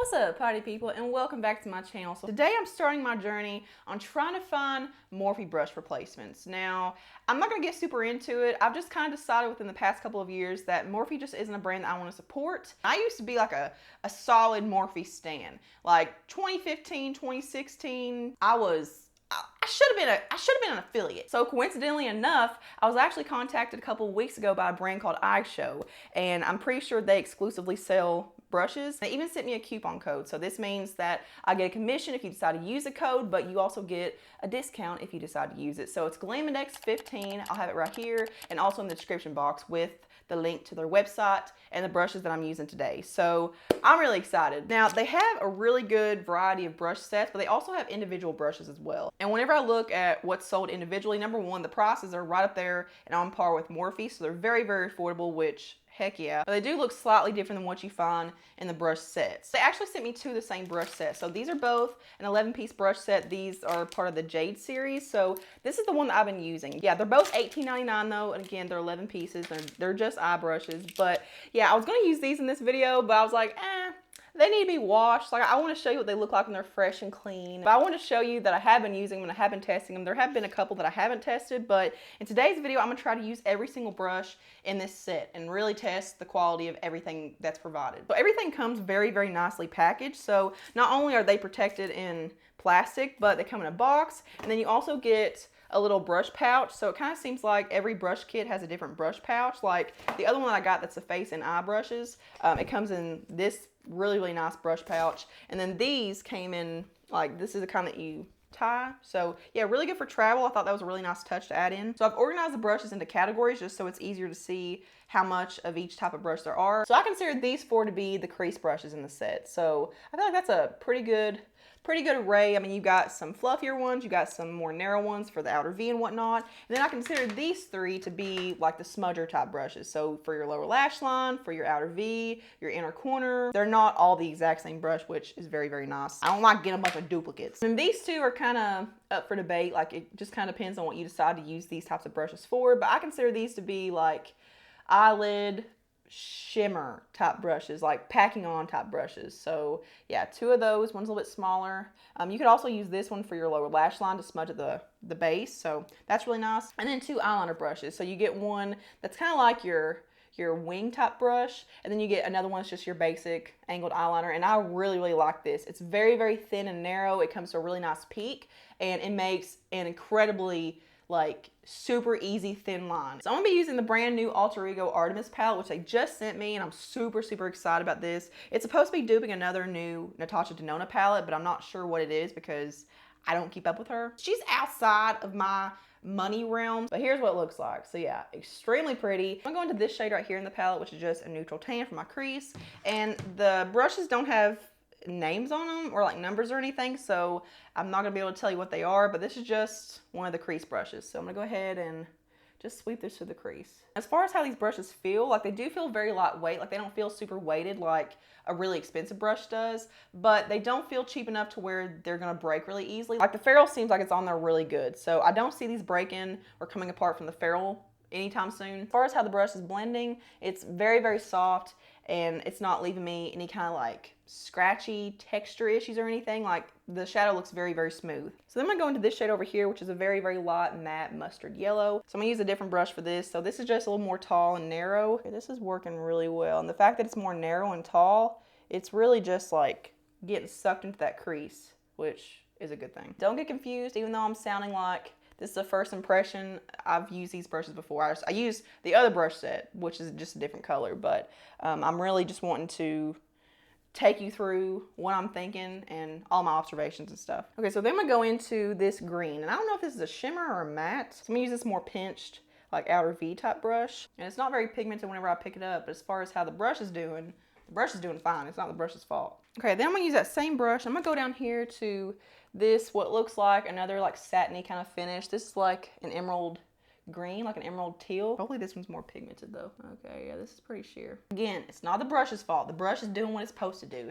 What's up, party people, and welcome back to my channel. So today I'm starting my journey on trying to find Morphe brush replacements. Now, I'm not going to get super into it. I've just kind of decided within the past couple of years that Morphe just isn't a brand that I want to support. I used to be like a solid Morphe stan. Like 2015, 2016, I should have been an affiliate. So coincidentally enough, I was actually contacted a couple of weeks ago by a brand called EIGSHOW, and I'm pretty sure they exclusively sell brushes. They even sent me a coupon code. So this means that I get a commission if you decide to use the code, but you also get a discount if you decide to use it. So it's GlamIndex15. I'll have it right here and also in the description box with the link to their website and the brushes that I'm using today. So I'm really excited. Now they have a really good variety of brush sets, but they also have individual brushes as well. And whenever I look at what's sold individually, number one, the prices are right up there and on par with Morphe. So they're very, very affordable, which heck yeah. But they do look slightly different than what you find in the brush sets. They actually sent me two of the same brush sets. So these are both an 11-piece brush set. These are part of the Jade series. So this is the one that I've been using. Yeah, they're both $18.99 though. And again, they're 11 pieces. They're just eye brushes. But yeah, I was going to use these in this video, but I was like, they need to be washed. Like, I want to show you what they look like when they're fresh and clean. But I want to show you that I have been using them and I have been testing them. There have been a couple that I haven't tested, but in today's video, I'm going to try to use every single brush in this set and really test the quality of everything that's provided. So everything comes very, very nicely packaged. So not only are they protected in plastic, but they come in a box, and then you also get a little brush pouch. So it kind of seems like every brush kit has a different brush pouch. Like the other one I got that's the face and eye brushes, it comes in this really, really nice brush pouch. And then these came in, like, this is the kind that you tie. So yeah, really good for travel. I thought that was a really nice touch to add in. So I've organized the brushes into categories just so it's easier to see how much of each type of brush there are. So I consider these four to be the crease brushes in the set. So I feel like that's a pretty good array. I mean, you got some fluffier ones, you got some more narrow ones for the outer V and whatnot. And then I consider these three to be like the smudger type brushes. So for your lower lash line, for your outer V, your inner corner, they're not all the exact same brush, which is very, very nice. I don't like getting a bunch of duplicates. And these two are kind of up for debate. Like, it just kind of depends on what you decide to use these types of brushes for. But I consider these to be like eyelid shimmer type brushes, like packing on type brushes. So yeah, two of those. One's a little bit smaller. You could also use this one for your lower lash line to smudge at the base. So that's really nice. And then two eyeliner brushes. So you get one that's kind of like your wing type brush, and then you get another one that's just your basic angled eyeliner. And I really, really like this. It's very, very thin and narrow. It comes to a really nice peak, and it makes an incredibly like super easy thin line. So I'm gonna be using the brand new Alter Ego Artemis palette, which they just sent me, and I'm super, super excited about this. It's supposed to be duping another new Natasha Denona palette, but I'm not sure what it is because I don't keep up with her. She's outside of my money realm, but here's what it looks like. So yeah, extremely pretty. I'm gonna go into this shade right here in the palette, which is just a neutral tan for my crease, and the brushes don't have names on them or like numbers or anything, so I'm not gonna be able to tell you what they are, but this is just one of the crease brushes. So I'm gonna go ahead and just sweep this through the crease. As far as how these brushes feel, like they do feel very lightweight. Like they don't feel super weighted like a really expensive brush does, but they don't feel cheap enough to where they're gonna break really easily. Like the ferrule seems like it's on there really good, so I don't see these breaking or coming apart from the ferrule anytime soon. As far as how the brush is blending, it's very, very soft, and it's not leaving me any kind of like scratchy texture issues or anything. Like the shadow looks very, very smooth. So then I'm gonna go into this shade over here, which is a very, very light matte mustard yellow. So I'm gonna use a different brush for this. So this is just a little more tall and narrow. Okay, this is working really well. And the fact that it's more narrow and tall, it's really just like getting sucked into that crease, which is a good thing. Don't get confused, even though I'm sounding like this is a first impression. I've used these brushes before. I used the other brush set, which is just a different color, but I'm really just wanting to take you through what I'm thinking and all my observations and stuff. Okay, so then I'm gonna go into this green, and I don't know if this is a shimmer or a matte. So I'm gonna use this more pinched, like outer V type brush. And it's not very pigmented whenever I pick it up, but as far as how the brush is doing fine. It's not the brush's fault. Okay, then I'm gonna use that same brush. I'm gonna go down here to this, what looks like another like satiny kind of finish. This is like an emerald green, like an emerald teal. Hopefully this one's more pigmented though. Okay, yeah, this is pretty sheer. Again, it's not the brush's fault. The brush is doing what it's supposed to do.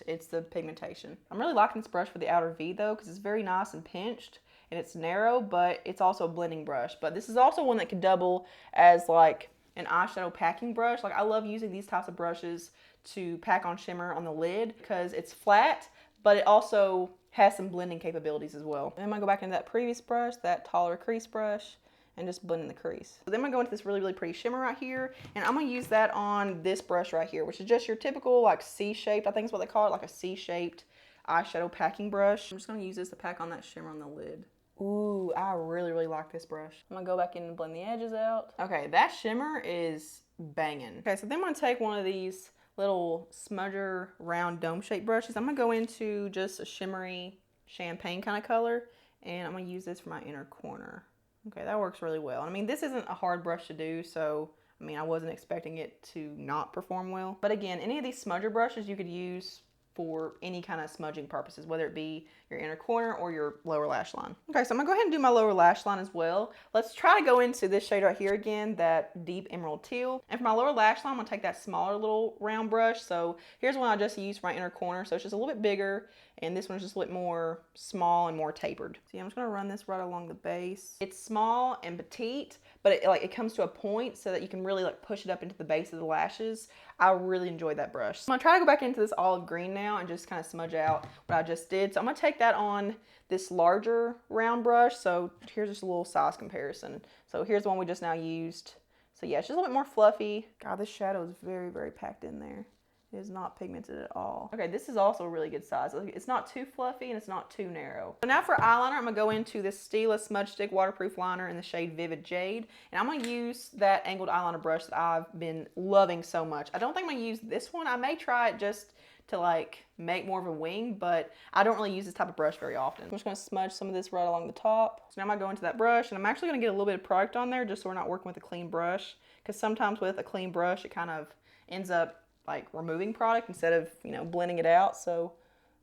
It's the pigmentation. I'm really liking this brush for the outer V though, because it's very nice and pinched, and it's narrow, but it's also a blending brush. But this is also one that could double as like an eyeshadow packing brush. Like I love using these types of brushes to pack on shimmer on the lid because it's flat, but it also has some blending capabilities as well. And I'm gonna go back into that previous brush, that taller crease brush, and just blend in the crease. So then I'm gonna go into this really, really pretty shimmer right here, and I'm gonna use that on this brush right here, which is just your typical like C-shaped, I think is what they call it, like a C-shaped eyeshadow packing brush. I'm just gonna use this to pack on that shimmer on the lid. Ooh, I really, really like this brush. I'm gonna go back in and blend the edges out. Okay, that shimmer is banging. Okay, so then I'm gonna take one of these little smudger round dome shaped brushes. I'm gonna go into just a shimmery champagne kind of color, and I'm gonna use this for my inner corner. Okay, that works really well. I mean, this isn't a hard brush to do, so I mean, I wasn't expecting it to not perform well. But again, any of these smudger brushes you could use for any kind of smudging purposes, whether it be your inner corner or your lower lash line. Okay, so I'm gonna go ahead and do my lower lash line as well. Let's try to go into this shade right here again, that deep emerald teal. And for my lower lash line, I'm gonna take that smaller little round brush. So here's one I just used for my inner corner. So it's just a little bit bigger, and this one's just a little bit more small and more tapered. So yeah, I'm just gonna run this right along the base. It's small and petite, but it comes to a point so that you can really like push it up into the base of the lashes. I really enjoyed that brush. So I'm gonna try to go back into this olive green now and just kind of smudge out what I just did. So I'm gonna take that on this larger round brush. So here's just a little size comparison. So here's the one we just now used. So yeah, it's just a little bit more fluffy. God, this shadow is very, very packed in there. It is not pigmented at all. Okay, this is also a really good size. It's not too fluffy and it's not too narrow. So now for eyeliner, I'm gonna go into this Stila Smudge Stick Waterproof Liner in the shade Vivid Jade. And I'm gonna use that angled eyeliner brush that I've been loving so much. I don't think I'm gonna use this one. I may try it just to like make more of a wing, but I don't really use this type of brush very often. I'm just gonna smudge some of this right along the top. So now I'm gonna go into that brush, and I'm actually gonna get a little bit of product on there just so we're not working with a clean brush. Because sometimes with a clean brush, it kind of ends up like removing product instead of, you know, blending it out. So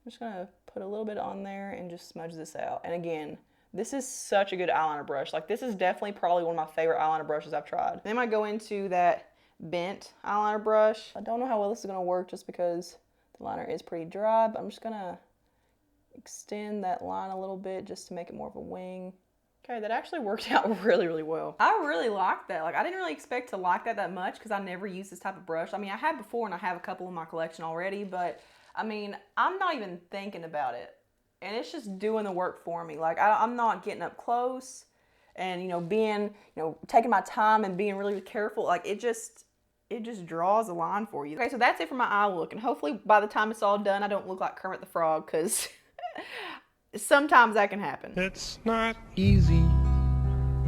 I'm just gonna put a little bit on there and just smudge this out. And again, this is such a good eyeliner brush. Like, this is definitely probably one of my favorite eyeliner brushes I've tried. Then I go into that bent eyeliner brush. I don't know how well this is gonna work just because the liner is pretty dry, but I'm just gonna extend that line a little bit just to make it more of a wing. Okay, that actually worked out really, really well. I really liked that. Like, I didn't really expect to like that much because I never used this type of brush. I mean, I had before and I have a couple in my collection already, but I mean, I'm not even thinking about it. And it's just doing the work for me. Like, I'm not getting up close and, you know, being, you know, taking my time and being really careful. Like, it just draws a line for you. Okay, so that's it for my eye look. And hopefully by the time it's all done, I don't look like Kermit the Frog, because sometimes that can happen. It's not easy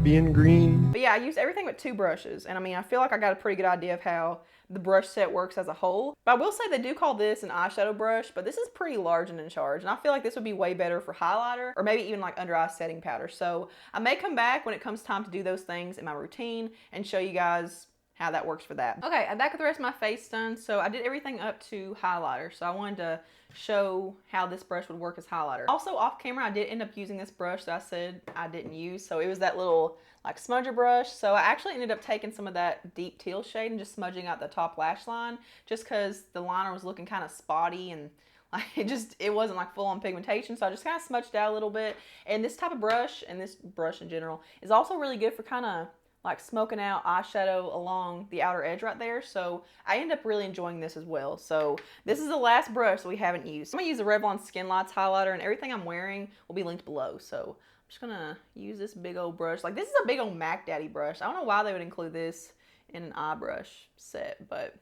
being green. But yeah, I used everything but 2 brushes. And I mean, I feel like I got a pretty good idea of how the brush set works as a whole. But I will say they do call this an eyeshadow brush, but this is pretty large and in charge. And I feel like this would be way better for highlighter or maybe even like under eye setting powder. So I may come back when it comes time to do those things in my routine and show you guys how that works for that. Okay, I'm back with the rest of my face done. So I did everything up to highlighter. So I wanted to show how this brush would work as highlighter. Also off camera, I did end up using this brush that I said I didn't use. So it was that little like smudger brush. So I actually ended up taking some of that deep teal shade and just smudging out the top lash line just because the liner was looking kind of spotty and like it wasn't like full on pigmentation. So I just kind of smudged out a little bit. And this type of brush, and this brush in general, is also really good for kind of like smoking out eyeshadow along the outer edge right there. So I end up really enjoying this as well. So this is the last brush that we haven't used. I'm gonna use the Revlon Skin Lights highlighter, and everything I'm wearing will be linked below. So I'm just gonna use this big old brush. Like, this is a big old Mac Daddy brush. I don't know why they would include this in an eye brush set, but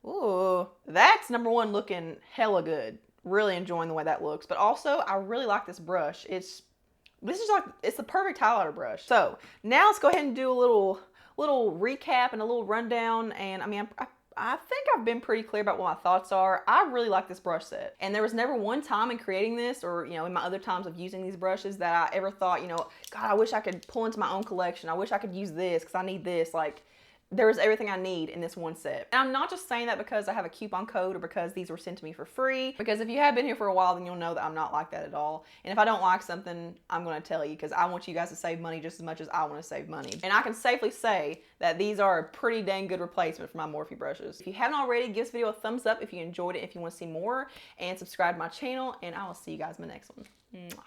ooh, that's number one, looking hella good. Really enjoying the way that looks. But also, I really like this brush. It's the perfect highlighter brush. So now let's go ahead and do a little recap and a little rundown. And I mean, I think I've been pretty clear about what my thoughts are. I really like this brush set. And there was never one time in creating this, or, you know, in my other times of using these brushes, that I ever thought, you know, God, I wish I could pull into my own collection. I wish I could use this because I need this. Like, there's everything I need in this one set. And I'm not just saying that because I have a coupon code or because these were sent to me for free. Because if you have been here for a while, then you'll know that I'm not like that at all. And if I don't like something, I'm gonna tell you, because I want you guys to save money just as much as I want to save money. And I can safely say that these are a pretty dang good replacement for my Morphe brushes. If you haven't already, give this video a thumbs up if you enjoyed it, if you want to see more, and subscribe to my channel, and I will see you guys in my next one. Mwah.